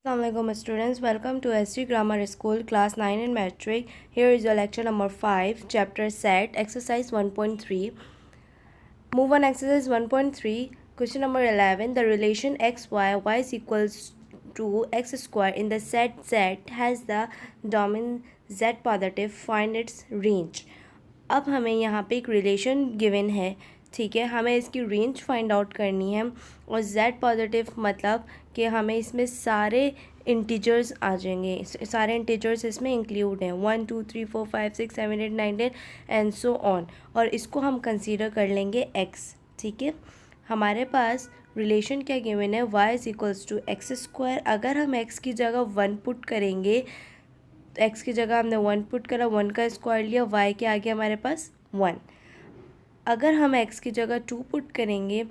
Assalamualaikum students, welcome to SG Grammar School class 9 in metric. Here is your lecture number 5, chapter set, exercise 1.3. Move on exercise 1.3, question number 11. The relation y is equals to x square in the set z has the domain z positive, find its range. अब हमें यहाँ पे एक relation given है, ठीक है, हमें इसकी रेंज फाइंड आउट करनी है और z पॉजिटिव मतलब कि हमें इसमें सारे इंटीजर्स आ जाएंगे, सारे इंटीजर्स इसमें इंक्लूड हैं 1 2 3 4 5 6 7 8 9 10 एंड सो ऑन, और इसको हम कंसीडर कर लेंगे x, ठीक है। हमारे पास रिलेशन क्या गिवन है, y is equals to x square. अगर हम x की जगह 1 पुट करेंगे, x की जगह हमने 1 पुट करा, 1 का स्क्वायर लिया, y के आगे हमारे पास 1। अगर हम x की जगह 2 पुट करेंगे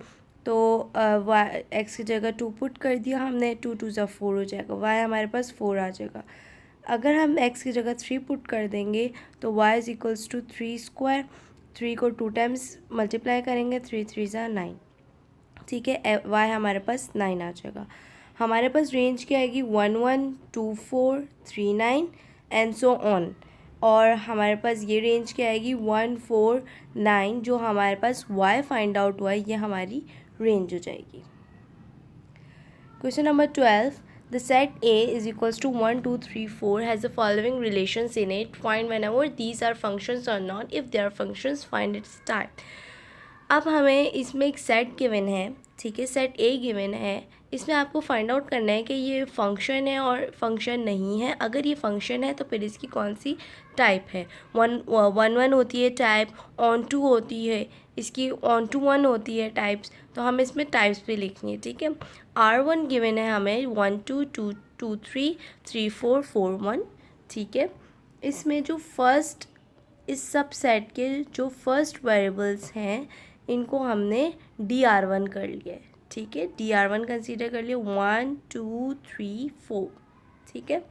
तो x की जगह 2 पुट कर दिया हमने, 2 2 ज़ा 4 हो जाएगा, y हमारे पास 4 आ जाएगा। अगर हम x की जगह 3 पुट कर देंगे तो y is equals to 3 square, 3 को 2 टाइम्स मल्टीप्लाई करेंगे, 3 3 ज़ा 9, ठीक है, y हमारे पास 9 आ जाएगा। हमारे पास रेंज क्या आएगी 1 1 2 4 3 9 एंड सो ऑन, और हमारे पास ये रेंज क्या आएगी 1 4 9, जो हमारे पास y फाइंड आउट हुआ है, ये हमारी रेंज हो जाएगी। Question number 12. The set A is equals to 1 2 3 4 has the following relations in it. Find whenever these are functions or not. If they are functions, find its type. अब हमें इसमें एक सेट गिवन है, ठीक है, set ए given है। इसमें आपको फाइंड आउट करना है कि ये फंक्शन है और फंक्शन नहीं है। अगर ये फंक्शन है तो फिर इसकी कौन सी टाइप है। 1 होती है टाइप, ऑन टू होती है, इसकी ऑन टू 1 होती है टाइप्स, तो हम इसमें टाइप्स भी लिखनी है, ठीक है। R1 गिवन है हमें 1 2 2 2 3 3 4 4 1, ठीक है। इसमें जो फर्स्ट, इस सब सेट के जो फर्स्ट वेरिएबल्स हैं इनको हमने DR1 कर लिया है, ठीक है, DR1 कंसीडर कर लिया, 1 2 3 4, ठीक है।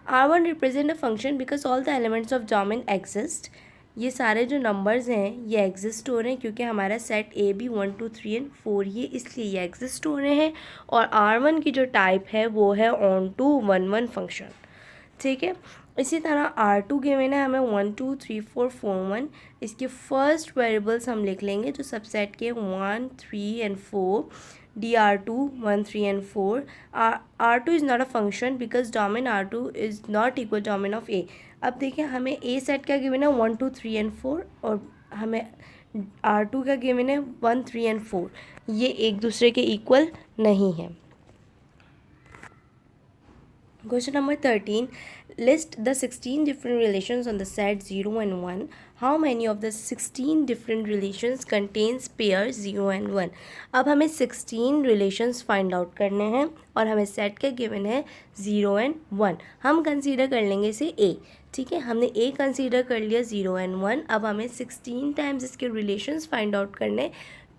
R1 represent a function because all the elements of domain exist. ये सारे जो नंबर्स हैं ये एग्जिस्ट हो रहे हैं क्योंकि हमारा सेट ए भी 1 2 3 एंड 4 ये इसलिए ये एग्जिस्ट हो रहे हैं, और R1 की जो टाइप है वो है ऑन टू 1 1 फंक्शन, ठीक है। इसी तरह R2 गिवन है हमें 1 2 3 4 4 1, इसके फर्स्ट वेरिएबल्स हम लिख लेंगे जो सबसेट के 1 3 and 4, DR2 1 3 and 4। R2 is not a function because domain R2 is not equal domain of A. अब देखिए हमें ए सेट का गिवन है 1 2 3 एंड 4, और हमें R2 का गिवन है 1 3 एंड 4, ये एक दूसरे के इक्वल नहीं है। Question number 13. List the 16 different relations on the set 0 and 1. How many of the 16 different relations contains pairs 0 and 1? अब हमें 16 relations find out करने हैं और हमें set क्या given है 0 and 1. हम consider कर लेंगे इसे A, ठीक है, हमने A consider कर लिया 0 and 1। अब हमें 16 times इसके relations find out करने,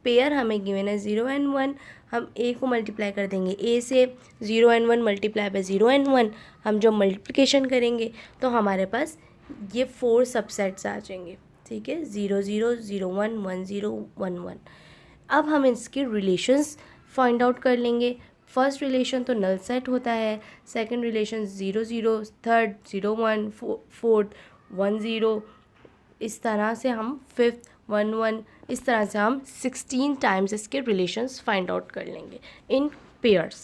पेयर हमें गिवन है 0 and 1, हम ए को मल्टीप्लाई कर देंगे ए से, 0 and 1 मल्टीप्लाई बाय 0 and 1, हम जो मल्टीप्लिकेशन करेंगे तो हमारे पास ये 4 सबसेट्स आ जाएंगे, ठीक है, 0 0 0 1 1 0 1 1। अब हम इसके रिलेशंस फाइंड आउट कर लेंगे। फर्स्ट रिलेशन तो नल सेट होता है, सेकंड रिलेशन 0 0, थर्ड 0 1, फोर्थ 1 0, इस तरह से हम फिफ्थ 1 1, इस तरह से हम 16 टाइम्स इसके रिलेशंस फाइंड आउट कर लेंगे इन pairs.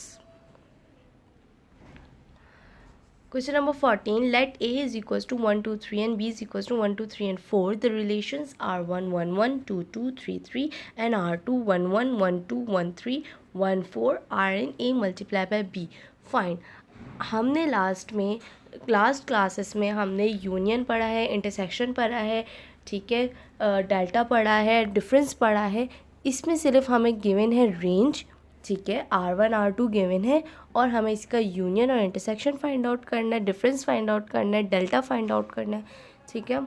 Question number 14. Let A is equals to 1 2 3 and B is equals to 1 2 3 and 4. The relations are 1 1 1 2 2 3 3 and R2 1 1 1 2 1 3 1 4 are in A multiplied by B. Fine. हमने last classes में हमने union पढ़ा है, intersection पढ़ा है, ठीक है, डेल्टा पढ़ा है, डिफरेंस पढ़ा है। इसमें सिर्फ हमें गिवन है रेंज, ठीक है, R1 R2 गिवन है और हमें इसका यूनियन और इंटरसेक्शन फाइंड आउट करना है, डिफरेंस फाइंड आउट करना है, डेल्टा फाइंड आउट करना है, ठीक है।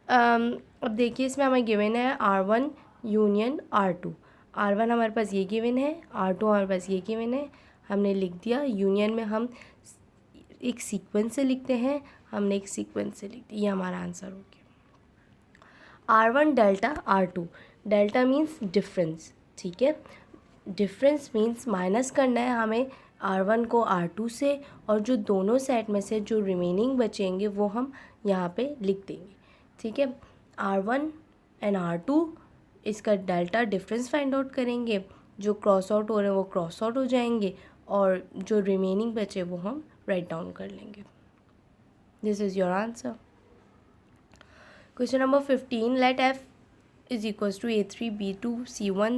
अब देखिए इसमें हमें गिवन है R1 यूनियन R2। R1 हमारे पास ये गिवन है, R2 हमारे पास ये गिवन है, हमने लिख दिया। यूनियन में हम एक सीक्वेंस से लिखते हैं, हमने एक सीक्वेंस से लिख दिया, ये हमारा आंसर हो गया। R1 delta R2, delta means difference, ठीक है, डिफरेंस मीन्स माइनस करना है हमें R1 को R2 से, और जो दोनों सेट में से जो रिमेनिंग बचेंगे वो हम यहाँ पे लिख देंगे, ठीक है। R1 एंड R2 इसका डेल्टा डिफरेंस फाइंड आउट करेंगे, जो क्रॉस आउट हो रहे हैं वो क्रॉस आउट हो जाएंगे, और जो रिमेनिंग बचे वो हम राइट डाउन कर लेंगे। This is your answer. Question number 15, let f is equals to a3 b2 c1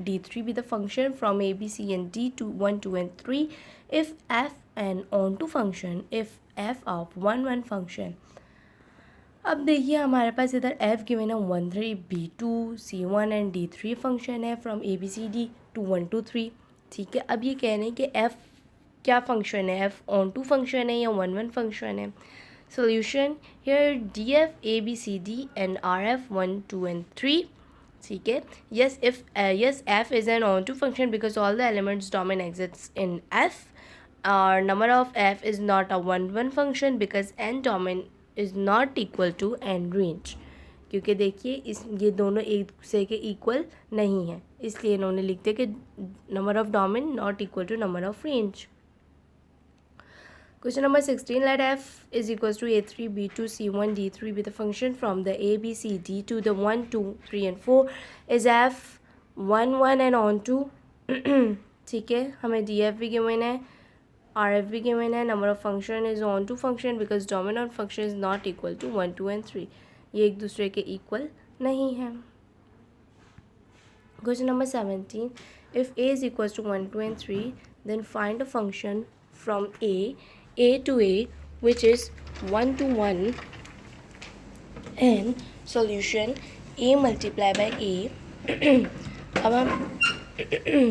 d3 be the function from a b c and d to 1 2 and 3 if f an onto function if f of 1 1 function। अब देखिए हमारे पास इधर f given है 1 3 b2 c1 and d3 function है from A B C D to 1 2 3, ठीक है। अब ये कह रहे हैं कि f क्या फंक्शन है, f ऑन टू फंक्शन है या 1 1 फंक्शन है। Solution, here df a b c d and rf 1 2 and 3, ठीक है। yes f is an onto function because all the elements domain exists in f, or number of f is not a 1 1 function because n domain is not equal to n range, क्योंकि देखिए ये दोनों एक दूसरे के equal नहीं है, इसलिए इन्होंने लिख दिया कि number of domain not equal to number of range. Question number 16, let f is equals to a3 b2 c1 d3 be the function from the a b c d to the 1 2 3 and 4 is f 1 1 and on to ठीक है, हमें df भी given है, rf भी given है, number of function is on to function because dominant function is not equal to 1 2 and 3, ये एक दूसरे के इक्वल नहीं है। Question number 17, if a is equals to 1 2 and 3 then find a function from a to a which is 1 to 1 and solution a multiply by a अब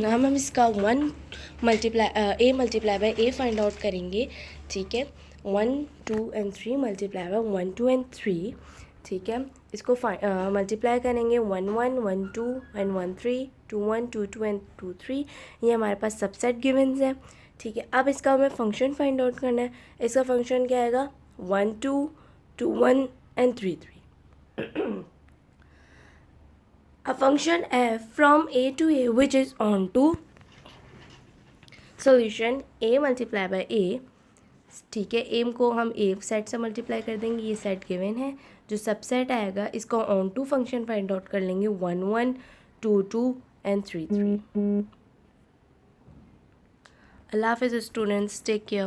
हम इसका a multiply by a find out करेंगे, ठीक है। 1 2 and 3 multiply by 1 2 and 3, ठीक है। इसको multiply करेंगे 1 1 1 2 and 1 3 2 1 2 2 and 2 3, ये हमारे पास सबसेट गिवन्स है, ठीक है। अब इसका हमें फंक्शन फाइंड आउट करना है, इसका फंक्शन क्या आएगा 1 2 2 1 and 3 3। A function f from a to a which is on to solution a multiply by a, ठीक है। एम को हम ए सेट से मल्टीप्लाई कर देंगे, ये सेट गिवन है, जो सबसेट आएगा इसको onto function find out कर लेंगे 1 1 2 2 and 3 3। Allah Hafiz students, take care.